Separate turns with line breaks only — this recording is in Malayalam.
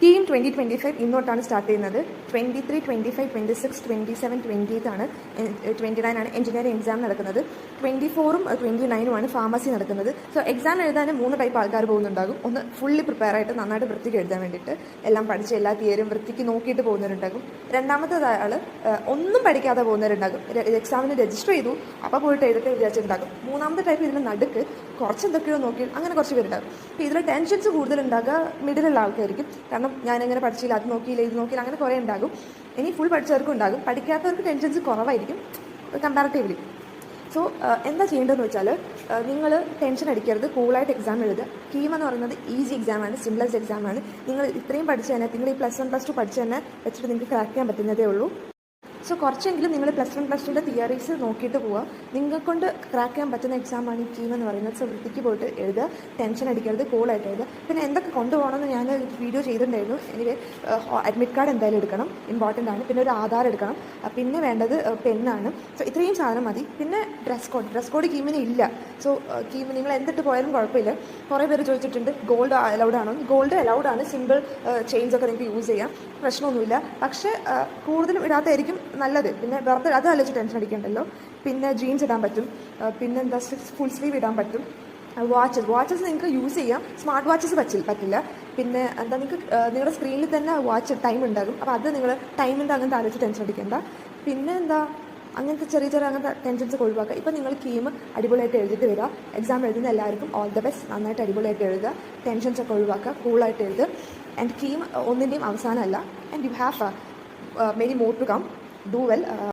കീം 2025 ഇന്നോട്ടാണ് സ്റ്റാർട്ട് ചെയ്യുന്നത്. 23, 25, 26, 27, 28 ആണ് 29 ആണ് എഞ്ചിനീയറിംഗ് എക്സാം നടക്കുന്നത്. 24ഉം 29ഉമാണ് ഫാർമസി നടക്കുന്നത്. സോ എക്സാം എഴുതാൻ 3 ടൈപ്പ് ആൾക്കാർ പോകുന്നുണ്ടാകും. ഒന്ന് ഫുള്ളി പ്രിപ്പയർ ആയിട്ട് നന്നായിട്ട് വൃത്തിക്ക് എഴുതാൻ വേണ്ടിയിട്ട് എല്ലാം പഠിച്ച് എല്ലാ തിയറിയും വൃത്തിക്ക് നോക്കിയിട്ട് പോകുന്നവരുണ്ടാകും. രണ്ടാമത്തെ ആൾ ഒന്നും പഠിക്കാതെ പോകുന്നവരുണ്ടാകും. എക്സാമിന് രജിസ്റ്റർ ചെയ്തു അപ്പോൾ പോയിട്ട് എഴുതിട്ട് വിചാരിച്ചിട്ടുണ്ടാകും. മൂന്നാമത്തെ ടൈപ്പ് ഇതിന് നടുക്ക് കുറച്ച് എന്തൊക്കെയോ നോക്കി അങ്ങനെ കുറച്ച് പേരുണ്ടാകും. അപ്പോൾ ഇതിൽ ടെൻഷൻസ് കൂടുതലുണ്ടാകുക മിഡിലുള്ള ആൾക്കായിരിക്കും. കാരണം ഞാനെങ്ങനെ പഠിച്ചില്ല, അത് നോക്കിയില്ല, ഇത് നോക്കിയില്ല, അങ്ങനെ കുറേ ഉണ്ടാകും. ഇനി ഫുൾ പഠിച്ചവർക്കും ഉണ്ടാകും. പഠിക്കാത്തവർക്ക് ടെൻഷൻസ് കുറവായിരിക്കും കമ്പാരിറ്റീവ്ലി. സോ എന്താ ചെയ്യേണ്ടതെന്ന് വെച്ചാൽ നിങ്ങൾ ടെൻഷൻ അടിക്കരുത്, കൂളായിട്ട് എക്സാം എഴുതുക. കീം എന്ന് പറയുന്നത് ഈസി എക്സാമാണ്, സിംപ്ലസ്റ്റ് എക്സാമാണ്. നിങ്ങൾ ഇത്രയും പഠിച്ച് തന്നെ, നിങ്ങൾ ഈ +1 +2 പഠിച്ച് തന്നെ വെച്ചിട്ട് നിങ്ങൾക്ക് ക്രാക്ക് ചെയ്യാൻ പറ്റുന്നതേ ഉള്ളൂ. സോ കുറച്ചെങ്കിലും നിങ്ങൾ +1 +2ൻ്റെ തിയറീസ് നോക്കിയിട്ട് പോവുക. നിങ്ങൾക്കൊണ്ട് ക്രാക്ക് ചെയ്യാൻ പറ്റുന്ന എക്സാമാണ് ഈ കീം എന്ന് പറയുന്നത്. സോ വൃത്തിക്ക് പോയിട്ട് എഴുതുക, ടെൻഷൻ അടിക്കരുത്, കൂളായിട്ട് എഴുതുക. പിന്നെ എന്തൊക്കെ കൊണ്ടുപോകണമെന്ന് ഞാൻ വീഡിയോ ചെയ്തിട്ടുണ്ടായിരുന്നു. എനിക്ക് അഡ്മിറ്റ് കാർഡ് എന്തായാലും എടുക്കണം, ഇമ്പോർട്ടൻ്റ് ആണ്. പിന്നെ ഒരു ആധാർ എടുക്കണം. പിന്നെ വേണ്ടത് പെന്നാണ്. സോ ഇത്രയും സാധനം മതി. പിന്നെ ഡ്രസ് കോഡ് കീമിന് ഇല്ല. സോ കീം നിങ്ങൾ എന്തിട്ട് പോയാലും കുഴപ്പമില്ല. കുറേ പേര് ചോദിച്ചിട്ടുണ്ട് ഗോൾഡ് അലൗഡ് ആണോ. ഗോൾഡ് അലൗഡ് ആണ്. സിമ്പിൾ ചെയിൻസ് ഒക്കെ നിങ്ങൾക്ക് യൂസ് ചെയ്യാം, പ്രശ്നമൊന്നുമില്ല. പക്ഷേ കൂടുതലും ഇടാത്തായിരിക്കും നല്ലത്. പിന്നെ വെറുതെ അത് ആലോചിച്ച് ടെൻഷൻ അടിക്കണ്ടല്ലോ. പിന്നെ ജീൻസ് ഇടാൻ പറ്റും. പിന്നെ എന്താ ഫുൾ സ്ലീവ് ഇടാൻ പറ്റും. വാച്ചസ് നിങ്ങൾക്ക് യൂസ് ചെയ്യാം. സ്മാർട്ട് വാച്ചസ് പറ്റില്ല. പിന്നെ എന്താ നിങ്ങൾക്ക് നിങ്ങളുടെ സ്ക്രീനിൽ തന്നെ വാച്ച് ടൈം ഉണ്ടാകും. അപ്പോൾ അത് നിങ്ങൾ ടൈമിൻ്റെ അങ്ങനത്തെ ആലോചിച്ച് ടെൻഷൻ അടിക്കേണ്ട. പിന്നെ എന്താ അങ്ങനത്തെ ചെറിയ അങ്ങനത്തെ ടെൻഷൻസ് ഒഴിവാക്കുക. ഇപ്പോൾ നിങ്ങൾ കീം അടിപൊളിയായിട്ട് എഴുതിയിട്ട് വരിക. എക്സാം എഴുതുന്ന എല്ലാവർക്കും ഓൾ ദ ബെസ്റ്റ്. നന്നായിട്ട് അടിപൊളിയായിട്ട് എഴുതുക, ടെൻഷൻസ് ഒക്കെ ഒഴിവാക്കുക, കൂളായിട്ട് എഴുതുക. ആൻഡ് കീം ഒന്നിൻ്റെയും അവസാനമല്ല. And you have many more to come. Do well.